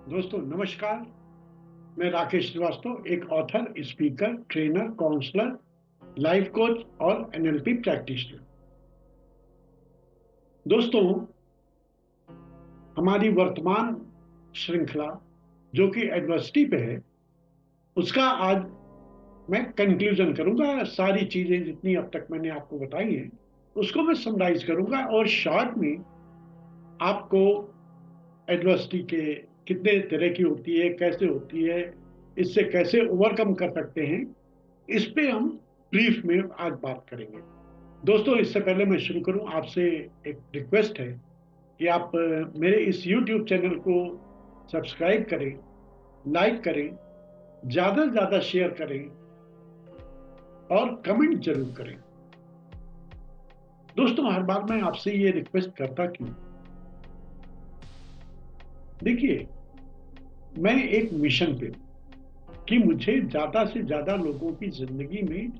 दोस्तों नमस्कार। मैं राकेश श्रीवास्तव, एक author, speaker, trainer, counsellor, life coach और एनएलपी प्रैक्टिशनर। दोस्तों, हमारी वर्तमान श्रृंखला जो कि एडवर्सिटी पे है, उसका आज मैं कंक्लूजन करूंगा। सारी चीजें जितनी अब तक मैंने आपको बताई हैं उसको मैं समराइज करूंगा और शॉर्ट में आपको एडवर्सिटी के कितने तरह की होती है, कैसे होती है, इससे कैसे ओवरकम कर सकते हैं, इस पे हम ब्रीफ में आज बात करेंगे। दोस्तों, इससे पहले मैं शुरू करूं, आपसे एक रिक्वेस्ट है कि आप मेरे इस YouTube चैनल को सब्सक्राइब करें, लाइक करें, ज़्यादा से ज़्यादा शेयर करें और कमेंट जरूर करें। दोस्तों, हर बार मैं आपसे ये रिक्वेस्ट करता क्यों? देखिए, मैं एक मिशन पे हूं कि मुझे ज़्यादा से ज़्यादा लोगों की ज़िंदगी में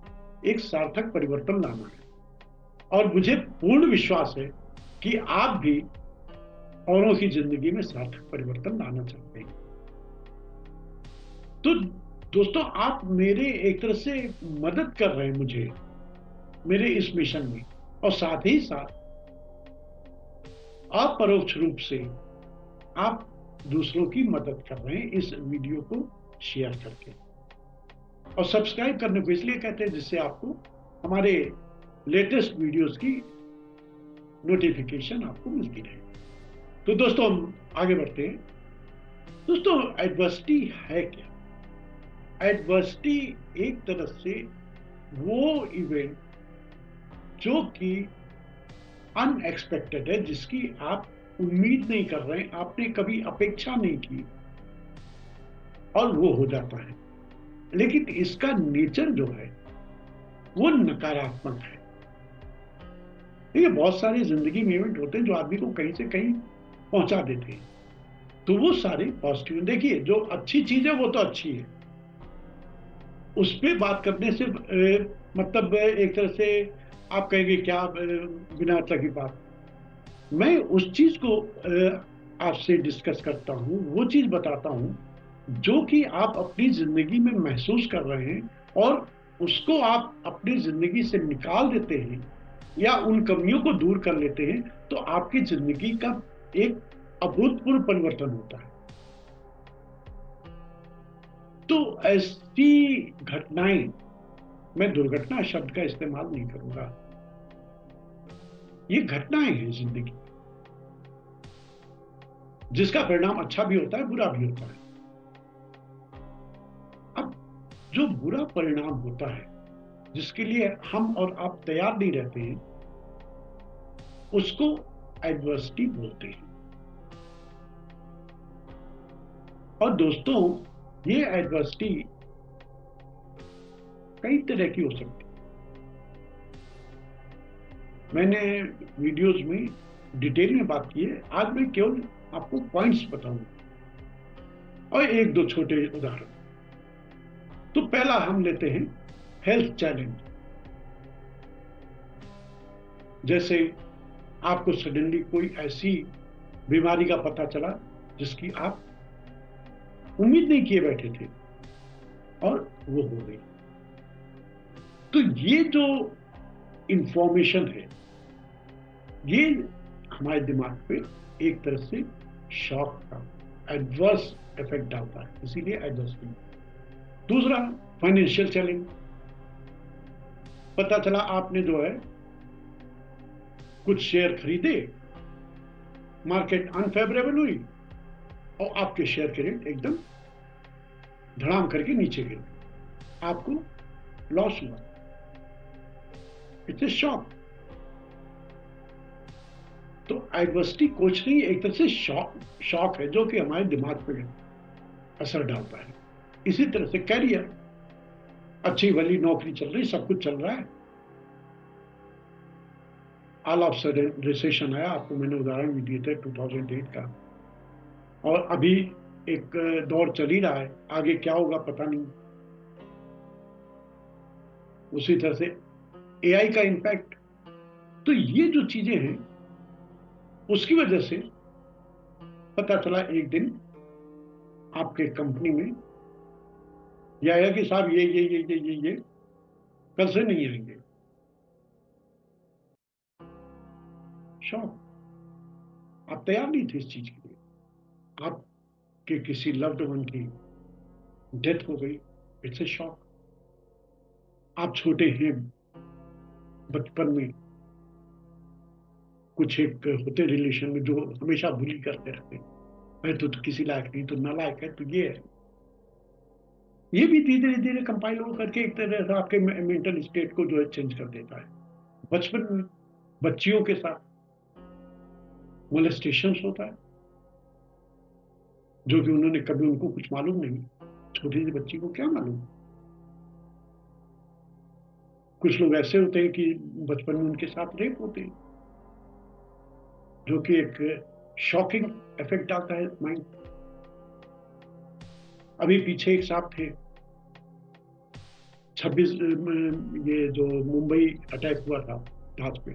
एक सार्थक परिवर्तन लाना है और मुझे पूर्ण विश्वास है कि आप भी औरों की जिंदगी में सार्थक परिवर्तन लाना चाहते हैं। तो दोस्तों, आप मेरे एक तरह से मदद कर रहे हैं मुझे मेरे इस मिशन में, और साथ ही साथ अपरोक्ष रूप से आप दूसरों की मदद कर रहे हैं इस वीडियो को शेयर करके। और सब्सक्राइब करने को इसलिए कहते हैं जिससे आपको हमारे लेटेस्ट वीडियोस की नोटिफिकेशन आपको मिलती रहे। तो दोस्तों, हम आगे बढ़ते हैं। दोस्तों, एडवर्सिटी है क्या? एडवर्सिटी एक तरह से वो इवेंट जो कि अनएक्सपेक्टेड है, जिसकी आप उम्मीद नहीं कर रहे हैं, आपने कभी अपेक्षा नहीं की, और वो हो जाता है। लेकिन इसका नेचर जो है वो नकारात्मक है। देखिए, बहुत सारे जिंदगी में इवेंट होते हैं जो आदमी को कहीं से कहीं पहुंचा देते हैं, तो वो सारे पॉजिटिव। देखिए, जो अच्छी चीज है वो तो अच्छी है, उस पर बात करने से मतलब एक तरह से आप कहेंगे क्या बिना मतलब की बात। मैं उस चीज को आपसे डिस्कस करता हूं, वो चीज बताता हूं जो कि आप अपनी जिंदगी में महसूस कर रहे हैं, और उसको आप अपनी जिंदगी से निकाल देते हैं या उन कमियों को दूर कर लेते हैं, तो आपकी जिंदगी का एक अभूतपूर्व परिवर्तन होता है। तो ऐसी घटनाएं, मैं दुर्घटना शब्द का इस्तेमाल नहीं करूंगा, ये घटनाएं हैं जिंदगी, जिसका परिणाम अच्छा भी होता है, बुरा भी होता है। अब जो बुरा परिणाम होता है, जिसके लिए हम और आप तैयार नहीं रहते हैं, उसको एडवर्सिटी बोलते हैं। और दोस्तों, ये एडवर्सिटी कई तरह की हो सकती है। मैंने वीडियोस में डिटेल में बात की है, आज मैं केवल आपको पॉइंट्स बताऊंगा और एक दो छोटे उदाहरण। तो पहला हम लेते हैं हेल्थ चैलेंज। जैसे आपको सडनली कोई ऐसी बीमारी का पता चला जिसकी आप उम्मीद नहीं किए बैठे थे, और वो हो गई। तो ये जो इंफॉर्मेशन है, ये हमारे दिमाग पे एक तरह से शॉक का एडवर्स इफेक्ट डालता है, इसीलिए एडवर्स। दूसरा, फाइनेंशियल चैलेंज। पता चला आपने जो है कुछ शेयर खरीदे, मार्केट अनफेवरेबल हुई और आपके शेयर के रेट एकदम धड़ाम करके नीचे गिर गए, आपको लॉस हुआ। It's a shock. तो एडवर्सिटी कुछ नहीं, एक तरह से शॉक शॉक है जो कि हमारे दिमाग पे असर डालता है। इसी तरह से कैरियर, अच्छी भली नौकरी चल रही, सब कुछ चल रहा है, ऑल ऑफ सडन रिसेशन आया। आपको मैंने उदाहरण भी दिए थे 2008 का, और अभी एक दौर चल ही रहा है, आगे क्या होगा पता नहीं। उसी तरह से एआई का इम्पैक्ट। तो ये जो चीजें हैं, उसकी वजह से पता चला एक दिन आपके कंपनी में या है कि साहब ये कल से नहीं आएंगे। शॉक। आप तैयार नहीं थे इस चीज के लिए। आपके किसी लव्ड वन की डेथ हो गई, इट्स ए शॉक। आप छोटे हैं, बचपन में कुछ एक होते रिलेशन में जो हमेशा बुली करते रहते हैं, मैं तो किसी लायक नहीं, तो नालायक है, तो ये है। ये भी धीरे धीरे कंपाइल हो करके एक तरह से आपके मेंटल स्टेट को जो है चेंज कर देता है। बचपन में बच्चियों के साथ मोलेस्टेशन होता है, जो कि उन्होंने कभी, उनको कुछ मालूम नहीं। छोटी सी बच्ची को क्या मालूम। कुछ लोग ऐसे होते हैं कि बचपन में उनके साथ रेप होते हैं, जो कि एक शॉकिंग इफेक्ट डालता है माइंड। अभी पीछे एक साहब थे, 26, ये जो मुंबई अटैक हुआ था जहाज पे,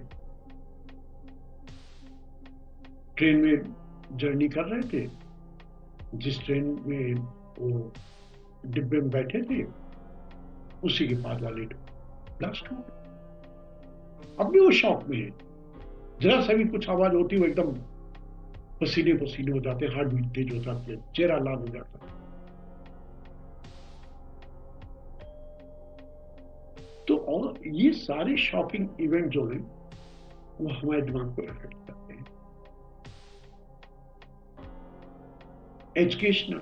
ट्रेन में जर्नी कर रहे थे, जिस ट्रेन में वो डिब्बे में बैठे थे, उसी के पास वाले ब्लास्ट हो गए। अब भी वो शॉक में है। जरा सा भी कुछ आवाज होती है वो एकदम पसीने पसीने हो जाते हैं, हार्ट बीट तेज हो जाती है, चेहरा लाल हो जाता है। तो और ये सारे शॉकिंग इवेंट जो है वो हमारे दिमाग को अफेक्ट करते हैं। एजुकेशनल,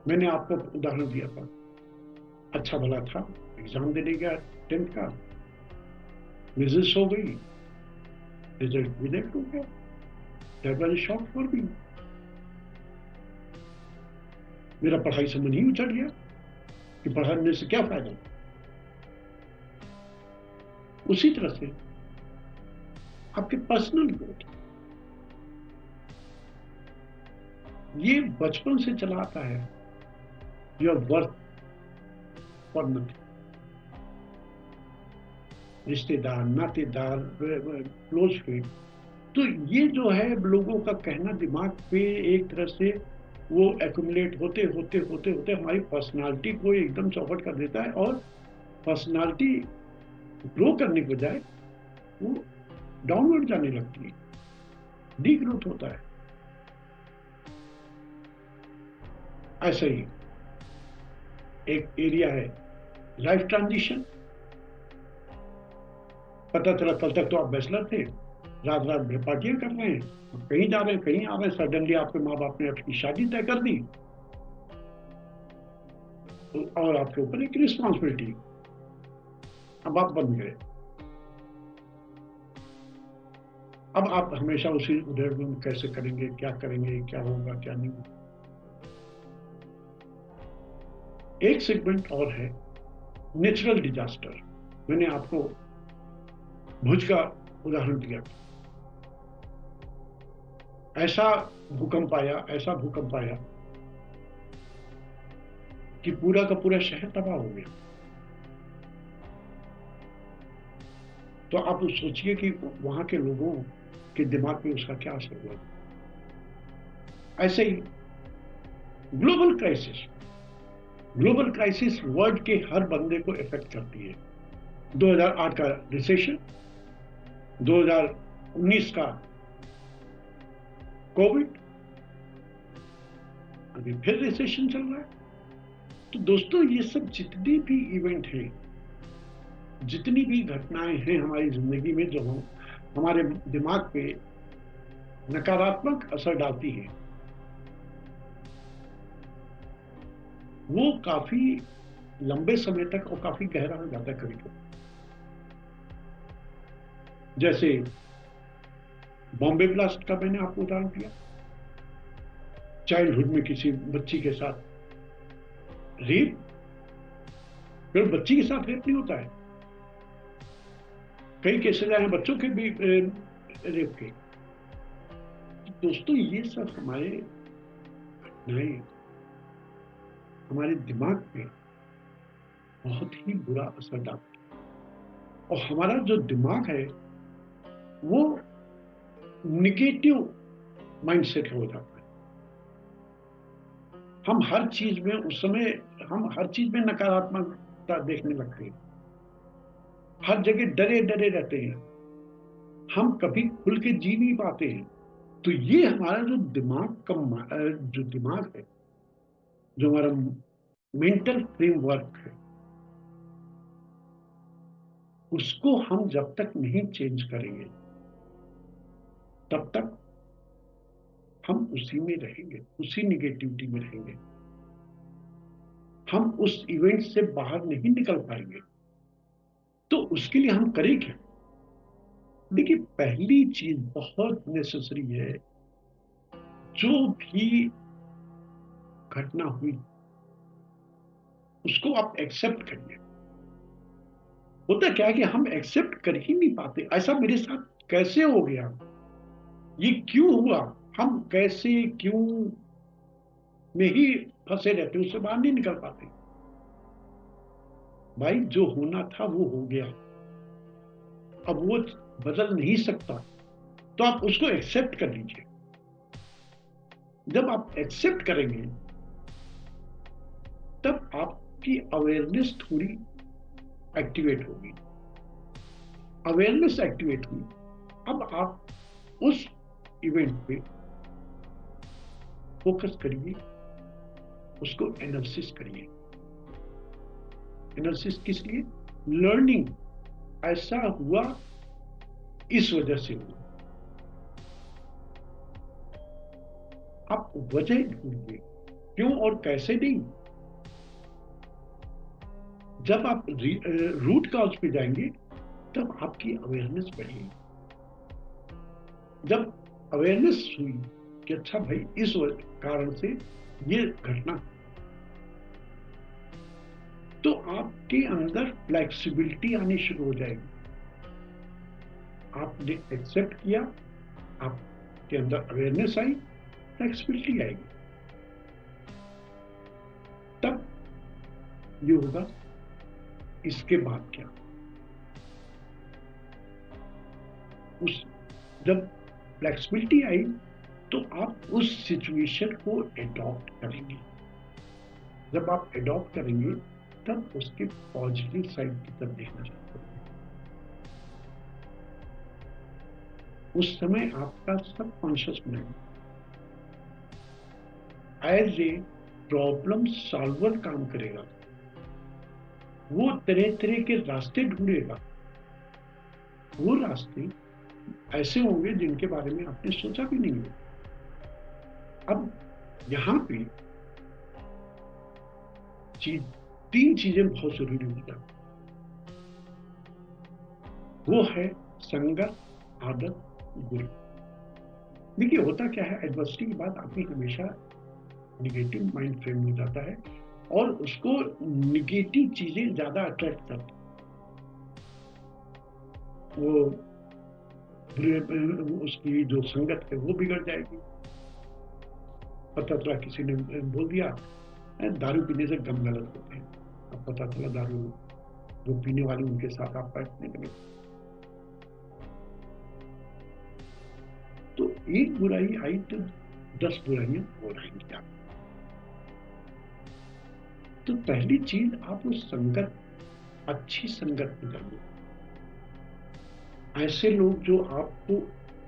मैंने आपको उदाहरण दिया था, अच्छा भला था, एग्जाम देने गया 10th का, मिसेस हो गई, रिजल्ट रिजेक्ट हो गया। That was shock for me. मेरा पढ़ाई से मन ही उचट गया कि पढ़ाने से क्या फायदा। उसी तरह से आपके पर्सनल ग्रोथ, ये बचपन से चला आता है। Your worth for nothing. रिश्तेदार, नातेदार, क्लोज फ्रेंड, तो ये जो है लोगों का कहना दिमाग पे एक तरह से वो एक्यूमुलेट होते होते होते होते हमारी पर्सनालिटी को एकदम चौपट कर देता है, और पर्सनालिटी ग्रो करने के बजाय वो डाउनवर्ड जाने लगती है, डी ग्रोथ होता है। ऐसा ही एक एरिया है, लाइफ ट्रांजिशन। पता चला कल तक तो आप बैचलर थे, रात रात भर पार्टियां कर रहे हैं, अब कहीं जा रहे हैं कहीं आ रहे हैं, सडनली आपके माँ बाप ने आपकी शादी तय कर दी, और आपके ऊपर एक रिस्पॉन्सिबिलिटी, अब आप बन गए। अब आप हमेशा उसी उधर में कैसे करेंगे, क्या करेंगे, क्या होगा क्या नहीं। एक सेगमेंट और है, नेचुरल डिजास्टर। मैंने आपको भुज का उदाहरण दिया। ऐसा ऐसा भूकंप आया कि पूरा का पूरा शहर तबाह हो गया। तो आप सोचिए कि वहां के लोगों के दिमाग में उसका क्या असर हुआ। ऐसे ही global crisis, global crisis world के हर बंदे को इफेक्ट करती है। 2008 का रिसेशन, 2019 का कोविड, अभी फिर रिसेशन चल रहा है। तो दोस्तों ये सब जितने भी इवेंट हैं, जितनी भी घटनाएं हैं हमारी जिंदगी में जो हम हमारे दिमाग पे नकारात्मक असर डालती है, वो काफी लंबे समय तक और काफी गहरा हो जाता है कभी कभी। जैसे बॉम्बे ब्लास्ट का मैंने आपको उदाहरण दिया, चाइल्डहुड में किसी बच्ची के साथ रेप, फिर बच्ची के साथ रेप नहीं होता है, कई केसेस आए हैं बच्चों के भी रेप के। दोस्तों ये सब हमारे घटनाएं हमारे दिमाग पे बहुत ही बुरा असर डालती है, और हमारा जो दिमाग है वो निगेटिव माइंडसेट हो जाता है। हम हर चीज में उस समय हम हर चीज में नकारात्मकता देखने लगते हैं, हर जगह डरे डरे रहते हैं, हम कभी खुल के जी नहीं पाते हैं। तो ये हमारा जो जो दिमाग है, जो हमारा मेंटल फ्रेमवर्क है, उसको हम जब तक नहीं चेंज करेंगे तब तक हम उसी में रहेंगे, उसी निगेटिविटी में रहेंगे। हम उस इवेंट से बाहर नहीं निकल पाएंगे। तो उसके लिए हम करें क्या? देखिए, पहली चीज बहुत नेसेसरी है, जो भी घटना हुई उसको आप एक्सेप्ट करिए। होता क्या है कि हम एक्सेप्ट कर ही नहीं पाते, ऐसा मेरे साथ कैसे हो गया, ये क्यों हुआ, हम कैसे क्यों में ही फंसे रहते, उससे बाहर नहीं निकल पाते। भाई, जो होना था वो हो गया, अब वो बदल नहीं सकता, तो आप उसको एक्सेप्ट कर लीजिए। जब आप एक्सेप्ट करेंगे तब आपकी अवेयरनेस थोड़ी एक्टिवेट होगी। अवेयरनेस एक्टिवेट हुई, अब आप उस इवेंट पे फोकस करिए, उसको एनालिसिस करिए। एनालिसिस किस लिए? लर्निंग। ऐसा हुआ, इस वजह से हुआ। आप वजह ढूंढिए, क्यों और कैसे नहीं। जब आप रूट कॉज पे जाएंगे तब आपकी अवेयरनेस बढ़ेगी। जब अवेयरनेस हुई कि अच्छा भाई, इस कारण से ये घटना, तो आपके अंदर फ्लेक्सिबिलिटी आनी शुरू हो जाएगी। आपने एक्सेप्ट किया, आपके अंदर अवेयरनेस आई, फ्लेक्सिबिलिटी आएगी। तब ये होगा, इसके बाद क्या? उस जब फ्लेक्सिबिलिटी आई तो आप उस सिचुएशन को एडॉप्ट करेंगे। जब आप एडॉप्ट करेंगे तब उसके पॉजिटिव साइड की तरफ देखना शुरू करेंगे। उस समय आपका subconscious mind as a problem solver काम करेगा। वो तरह तरह के रास्ते ढूंढेगा। वो रास्ते ऐसे होंगे जिनके बारे में आपने सोचा भी नहीं हो। अब यहां पे चीज तीन चीजें बहुत जरूरी हो जाती। वो है संगत, आदत, गुरु। देखिए, होता क्या है, एडवर्सिटी के बाद आदमी हमेशा निगेटिव माइंड फ्रेम में जाता है और उसको निगेटिव चीजें ज्यादा अट्रैक्ट करती। वो उसकी जो संगत है वो बिगड़ जाएगी। पता चला किसी ने बोल दिया दारू पीने से गम गलत होते हैं। अब पता चला दारू जो पीने वाले उनके साथ आप बैठने लगे, तो एक बुराई आई तो 10 बुराइयां हो रहेंगी आप। तो पहली चीज, आप उस संगत, अच्छी संगत में जाइए। ऐसे लोग जो आपको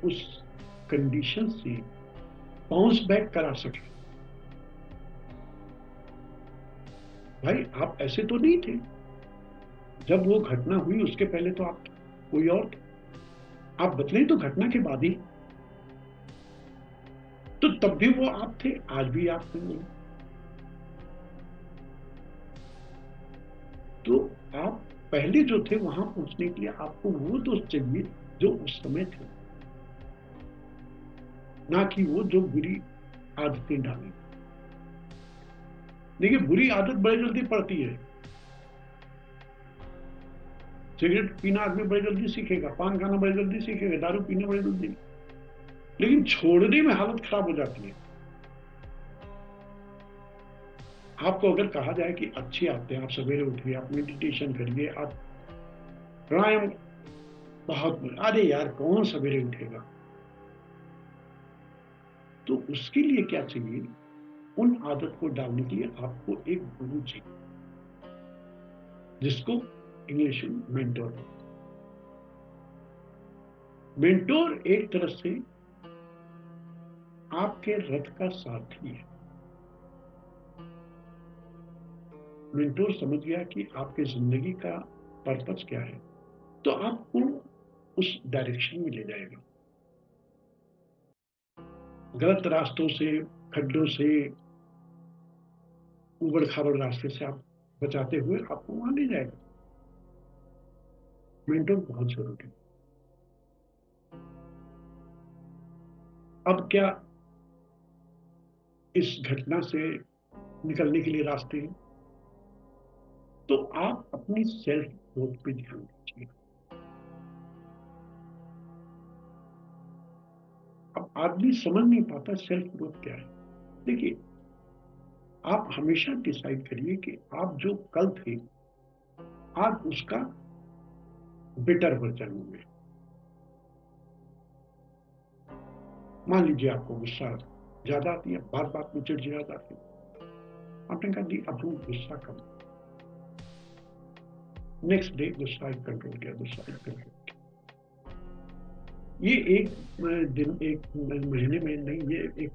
उस कंडीशन से बाउंस बैक करा सके। भाई, आप ऐसे तो नहीं थे जब वो घटना हुई, उसके पहले तो आप कोई और थे। आप बदले तो घटना के बाद ही, तो तब भी वो आप थे, आज भी आप नहीं। तो आप पहले जो थे वहां पहुंचने के लिए आपको वो दोस्त चाहिए जो उस समय थे, ना कि वो जो बुरी आदतें डाली। देखिए, बुरी आदत बड़ी जल्दी पड़ती है। सिगरेट पीना आदमी बड़ी जल्दी सीखेगा, पान खाना बड़ी जल्दी सीखेगा, दारू पीना बड़ी जल्दी, लेकिन छोड़ने में हालत खराब हो जाती है। आपको अगर कहा जाए कि अच्छी आदतें, आप सवेरे उठिए, आप मेडिटेशन करिए, आप प्राणायाम, बहुत, अरे यार कौन सवेरे उठेगा? तो उसके लिए क्या चाहिए? उन आदत को डालने के लिए आपको एक गुरु चाहिए, जिसको इंग्लिश में मेंटोर। मेंटोर एक तरह से आपके रथ का सारथी है। मेंटोर समझ गया कि आपके जिंदगी का पर्पस क्या है, तो आपको उस डायरेक्शन में ले जाएगा। गलत रास्तों से, खड्डों से, उबड़ खाबड़ रास्ते से आप बचाते हुए आपको वहां ले जाएगा। मेंटोर बहुत जरूरी है। अब क्या इस घटना से निकलने के लिए रास्ते हैं? तो आप अपनी सेल्फ ग्रोथ पे ध्यान दीजिए। अब आदमी समझ नहीं पाता सेल्फ ग्रोथ क्या है। देखिए, आप हमेशा डिसाइड करिए कि आप जो कल थे, आज उसका बेटर वर्जन होंगे। मान लीजिए आपको गुस्सा ज्यादा आती है, बात बात में चिड़चिड़ा जाती है, आपने कहा नहीं, अब हम गुस्सा कम। नेक्स्ट डे गुस्सा कंट्रोल किया, गुस्सा कंट्रोल किया। ये एक दिन, एक महीने में नहीं, ये एक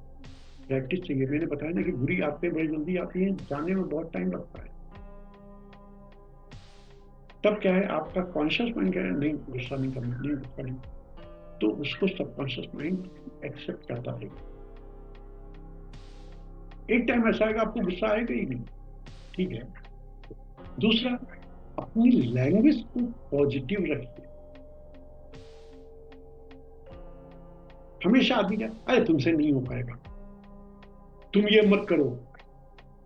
प्रैक्टिस चाहिए। मैंने बताया ना कि बुरी आदतें बड़ी जल्दी आती हैं, जाने में बहुत टाइम लगता है। तब क्या है, आपका कॉन्शियस माइंड क्या है, नहीं गुस्सा नहीं करना, नहीं गुस्सा नहीं, तो उसको सबकॉन्शियस माइंड एक्सेप्ट करता है। एक टाइम ऐसा आएगा आपको गुस्सा आएगा ही नहीं, ठीक है। दूसरा, अपनी लैंग्वेज को पॉजिटिव रखिए। हमेशा आदमी क्या, अरे तुमसे नहीं हो पाएगा, तुम ये मत करो,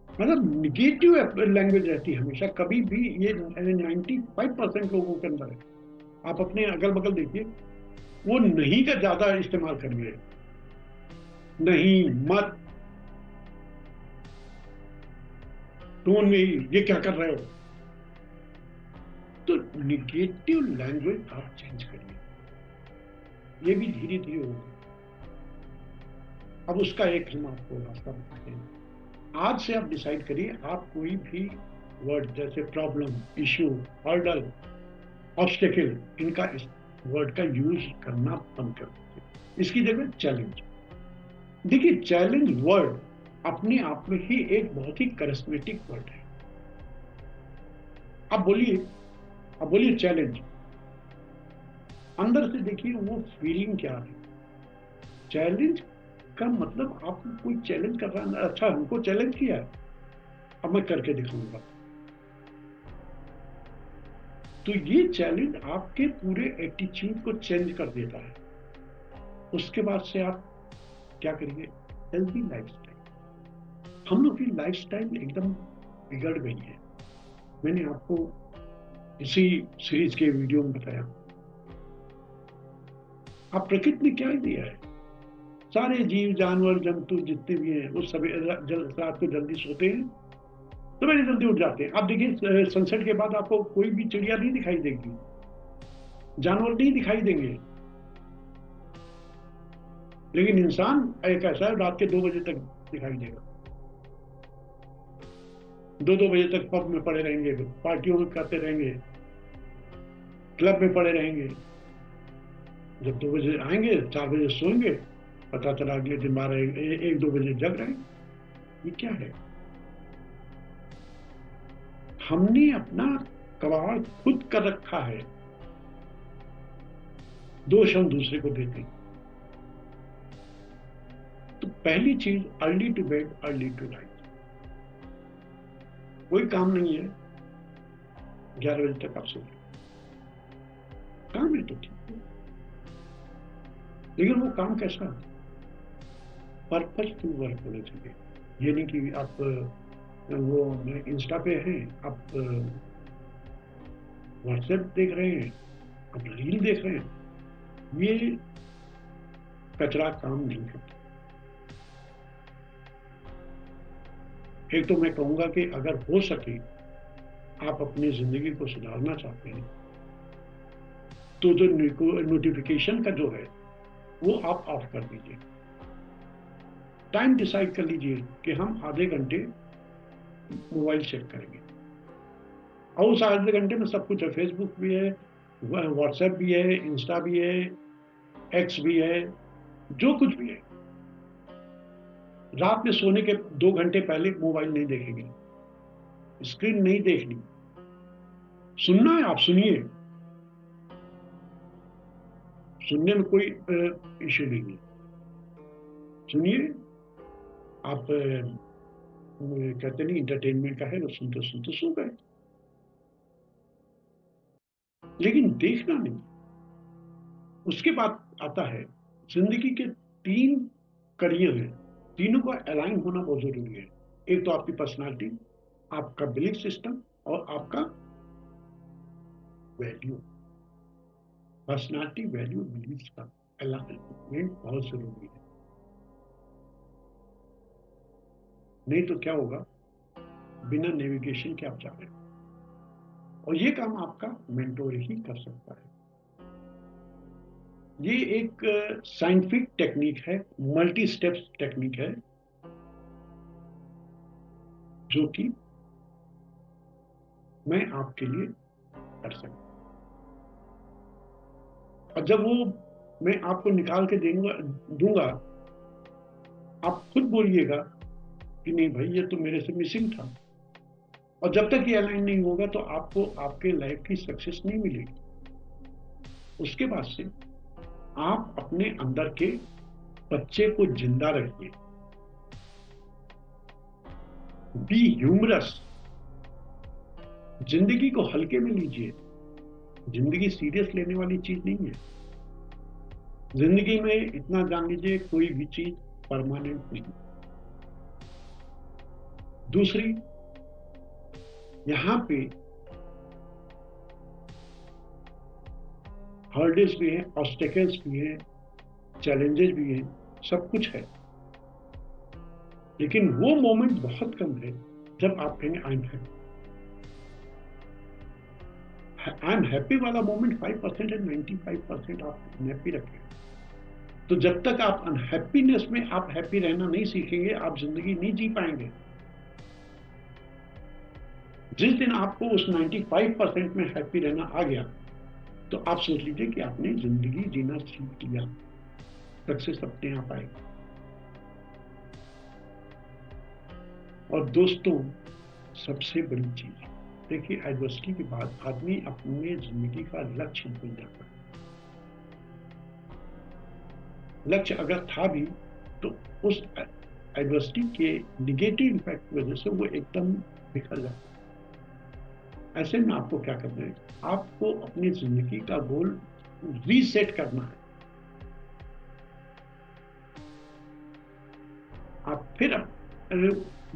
मतलब निगेटिव लैंग्वेज रहती है हमेशा। कभी भी ये 95% लोगों के अंदर है। आप अपने अगल बगल देखिए, वो नहीं का ज्यादा इस्तेमाल करिए। नहीं, मत, टोन में ही, ये क्या कर रहे हो। तो निगेटिव लैंग्वेज आप चेंज करिए, ये भी धीरे धीरे होगा। अब उसका एक हम आपको रास्ता बताते हैं। आज से आप डिसाइड करिए, आप कोई भी वर्ड जैसे प्रॉब्लम, इश्यू, हर्डल, ऑब्स्टेकल, इनका इस वर्ड का यूज करना बंद कर दीजिए। इसकी जगह चैलेंज। देखिए, चैलेंज वर्ड अपने आप में ही एक बहुत ही करिस्मेटिक वर्ड है। आप बोलिए, अब बोलिए चैलेंज, अंदर से देखिए वो फीलिंग क्या है। चैलेंज का मतलब आपको कोई चैलेंज कर रहा है, अच्छा हमको चैलेंज किया है, अब मैं करके दिखाऊंगा। तो ये चैलेंज आपके पूरे एटीट्यूड को चेंज कर देता है। उसके बाद से आप क्या करिए, हेल्थी लाइफस्टाइल। हम लोग की लाइफस्टाइल एकदम बिगड़ गई है। मैंने आपको इसी सीरीज के वीडियो में बताया। आप प्रकृति ने क्या दिया है, सारे जीव जानवर जंतु जितने भी हैं वो सभी रात को जल्दी सोते हैं, सवेरे जल्दी उठ जाते हैं। आप देखिए, सनसेट के बाद आपको कोई भी चिड़िया नहीं दिखाई देगी, जानवर नहीं दिखाई देंगे। लेकिन इंसान एक ऐसा है, रात के 2 बजे तक दिखाई देगा। 2-2 बजे तक पब में पड़े रहेंगे, पार्टियों में करते रहेंगे, क्लब में पड़े रहेंगे। जब 2 बजे आएंगे, 4 बजे सोएंगे, पता चला अगले दिन 1-2 बजे जग रहे हैं। ये क्या है? हमने अपना कबाड़ खुद कर रखा है, दोष हम दूसरे को देते हैं। तो पहली चीज, early to bed early to rise. कोई काम नहीं है 11 बजे तक आप सो, काम है तो ठीक है, लेकिन वो काम कैसा, पर्पजफुल वर्क होना चाहिए। ये नहीं कि आप वो इंस्टा पे हैं, आप व्हाट्सएप देख रहे हैं, आप रील देख रहे हैं, ये कचरा काम नहीं करता। एक तो मैं कहूंगा कि अगर हो सके, आप अपनी जिंदगी को सुधारना चाहते हैं, तो जो नोटिफिकेशन का जो है वो आप ऑफ कर दीजिए, टाइम डिसाइड कर लीजिए कि हम आधे घंटे मोबाइल चेक करेंगे, और उस आधे घंटे में सब कुछ है, फेसबुक भी है, व्हाट्सएप भी है, इंस्टा भी है, एक्स भी है, जो कुछ भी है। रात में सोने के 2 घंटे पहले मोबाइल नहीं देखेंगे, स्क्रीन नहीं देखनी। सुनना है आप सुनिए, सुनने में कोई इश्यू नहीं है, सुनिए आप। कहते नहीं इंटरटेनमेंट का है ना, सुनते सुनते सो गए, लेकिन देखना नहीं। उसके बाद आता है जिंदगी के 3 कड़ियां हैं, तीनों का अलाइन होना बहुत जरूरी है। एक तो आपकी पर्सनालिटी, आपका बिलीफ सिस्टम, और आपका वैल्यू। पर्सनालिटी, वैल्यू, बिलीफ का अलाइनमेंट बहुत जरूरी है, नहीं तो क्या होगा, बिना नेविगेशन के आप जा रहे हैं। और ये काम आपका मेंटोर ही कर सकता है। ये एक साइंटिफिक टेक्निक है, मल्टी स्टेप्स टेक्निक है, जो कि मैं आपके लिए कर सकता हूं। और जब वो मैं आपको निकाल के दूंगा, आप खुद बोलिएगा कि नहीं भाई, ये तो मेरे से मिसिंग था। और जब तक ये अलाइन नहीं होगा तो आपको आपके लाइफ की सक्सेस नहीं मिलेगी। उसके बाद से आप अपने अंदर के बच्चे को जिंदा रखिए, बी ह्यूमरस, जिंदगी को हल्के में लीजिए। जिंदगी सीरियस लेने वाली चीज नहीं है। जिंदगी में इतना जान लीजिए, कोई भी चीज परमानेंट नहीं। दूसरी, यहां पे हर्डल्स भी हैं, ऑब्स्टेकल्स भी हैं, चैलेंजेस भी हैं, सब कुछ है। लेकिन वो मोमेंट बहुत कम है जब आप कहेंगे I am happy. I am happy वाला मोमेंट 5% है, 95% आप हैप्पी रखें। तो जब तक आप अनहैप्पीनेस में आप हैप्पी रहना नहीं सीखेंगे, आप जिंदगी नहीं जी पाएंगे। जिस दिन आपको उस 95% में हैप्पी रहना आ गया, तो आप सोच लीजिए कि आपने जिंदगी जीना सीख लिया, सक्सेस अपने आप आएगा। और दोस्तों, सबसे बड़ी चीज देखिए, एडवर्सिटी के बाद आदमी अपने जिंदगी का लक्ष्य भूल जाता है। लक्ष्य अगर था भी, तो उस एडवर्सिटी के निगेटिव इम्पैक्ट की वजह से वो एकदम बिखर जाता है। ऐसे में आपको क्या करना है, आपको अपनी जिंदगी का गोल रीसेट करना है। आप फिर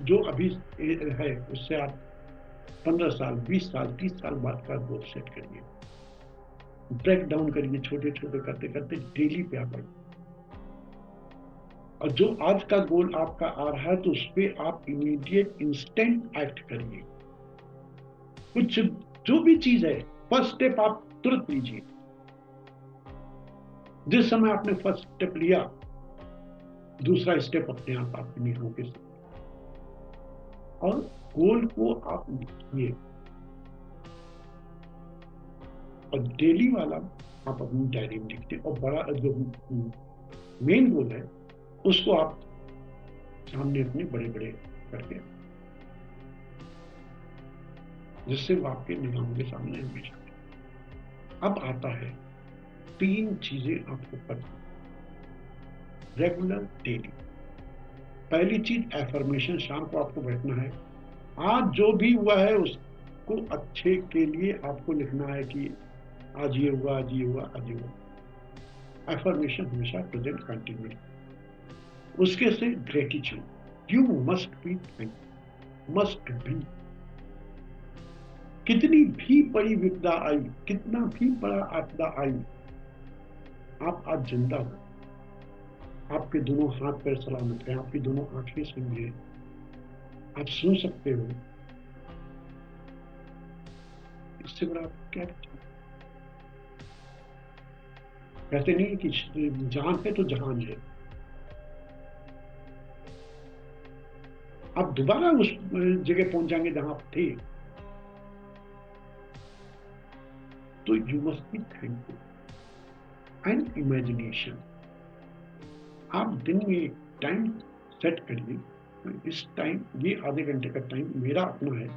जो अभी है उससे आप 15 साल, 20 साल, 30 साल बाद का गोल सेट करिए। ब्रेक डाउन करिए, छोटे छोटे करते करते डेली पे आप। और जो आज का गोल आपका आ रहा है, तो उस पर आप इमीडिएट इंस्टेंट एक्ट करिए। कुछ जो भी चीज है, फर्स्ट स्टेप आप तुरंत लीजिए। जिस समय आपने फर्स्ट स्टेप लिया, दूसरा स्टेप अपने आप नहीं होके सकता। और गोल को आप लिखिए, और डेली वाला आप अपनी डायरी में लिखते, और बड़ा जो मेन गोल है उसको आप सामने अपने बड़े बड़े करके, जिससे वो आपके निगाहों के सामने हमेशा। अब आता है 3 चीजें आपको करनी रेगुलर डेली। पहली चीज एफर्मेशन, शाम को आपको बैठना है, आज जो भी हुआ है उसको अच्छे के लिए आपको लिखना है कि आज ये हुआ, आज ये हुआ, आज ये हुआ। एफर्मेशन हमेशा प्रेजेंट कंटिन्यू। उसके से gratitude, you must be thankful, must be. कितनी भी बड़ी विपदा आई, कितना भी बड़ा आपदा आई, आप आज जिंदा हो, आपके दोनों हाथ पैर सलामत हैं, आपकी दोनों आंखें सुन हैं, आप सुन सकते हो, इससे बड़ा आप क्या चाहिए? कहते नहीं कि जान है तो जहान है। आप दोबारा उस जगह पहुंच जाएंगे जहां आप थे। तो you must be thankful and imagination. आप दिन में एक टाइम सेट करिए, इस टाइम, ये आधे घंटे का टाइम मेरा अपना है,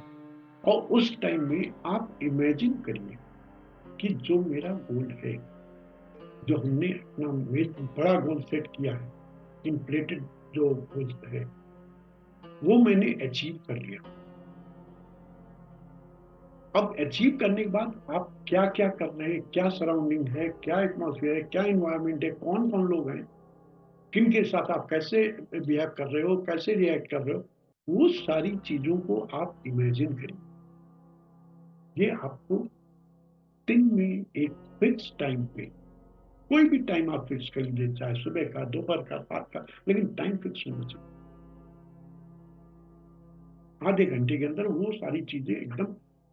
और उस टाइम में आप इमेजिन करिए कि जो मेरा गोल है, जो हमने अपना बड़ा गोल सेट किया है, इम्प्लेटेड जो गोल है, वो मैंने अचीव कर लिया। अब अचीव करने के बाद आप क्या क्या कर रहे हैं, क्या सराउंडिंग है, क्या एटमॉस्फेयर है, क्या इन्वायरमेंट है, कौन कौन लोग हैं, किन के साथ आप कैसे बिहेव कर रहे हो, कैसे रिएक्ट कर रहे हो, वो सारी चीजों को आप इमेजिन करिए। ये आपको दिन में एक फिक्स टाइम पे, कोई भी टाइम आप फिक्स कर लीजिए, चाहे सुबह का, दोपहर का, रात का, लेकिन टाइम फिक्स होना चाहिए। आधे घंटे के अंदर वो सारी चीजें एकदम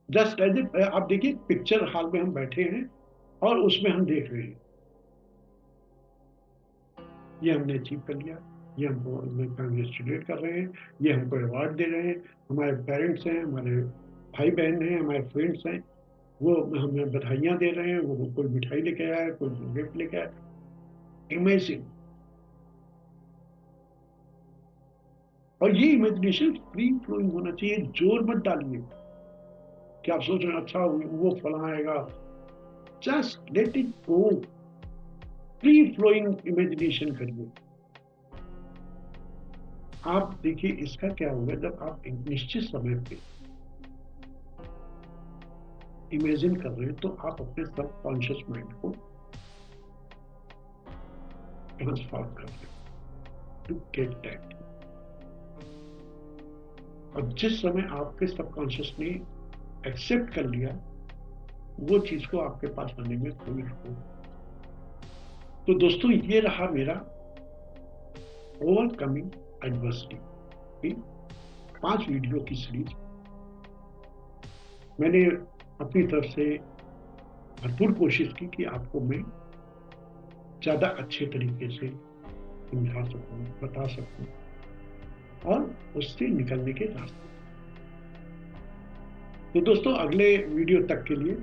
जस्ट एज ए, आप देखिए पिक्चर हॉल में हम बैठे हैं और उसमें हम देख रहे हैं, ये हमने अचीव कर लिया, ये हमको कांग्रेचुलेट कर रहे हैं, ये हमको अवार्ड दे रहे हैं, हमारे पेरेंट्स हैं, हमारे भाई बहन हैं, हमारे फ्रेंड्स हैं, वो हमें बधाइयाँ दे रहे हैं, वो कोई मिठाई लेके आया, कोई गिफ्ट लेके आया। इमेजिन। और ये इमेजिनेशन फ्री फ्लोइंग होना चाहिए, जोर मत डालिए कि आप सोच रहे हैं अच्छा वो फला आएगा। Just let it go, free flowing imagination करिए। आप देखिए इसका क्या होगा, जब आप एक निश्चित समय पे इमेजिन कर रहे हैं तो आप अपने सब कॉन्शियस माइंड को ट्रांसफॉर्म कर रहे हैं टू गेट दैट। और जिस समय आपके सबकॉन्शियस ने एक्सेप्ट कर लिया, वो चीज को आपके पास आने में कोई हो। तो दोस्तों ये रहा मेरा ओवरकमिंग एडवर्सिटी की 5 वीडियो की सीरीज। मैंने अपनी तरफ से भरपूर कोशिश की कि आपको मैं ज्यादा अच्छे तरीके से समझा सकूं, बता सकूं, और उससे निकलने के रास्ते। तो दोस्तों अगले वीडियो तक के लिए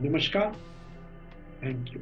नमस्कार, थैंक यू।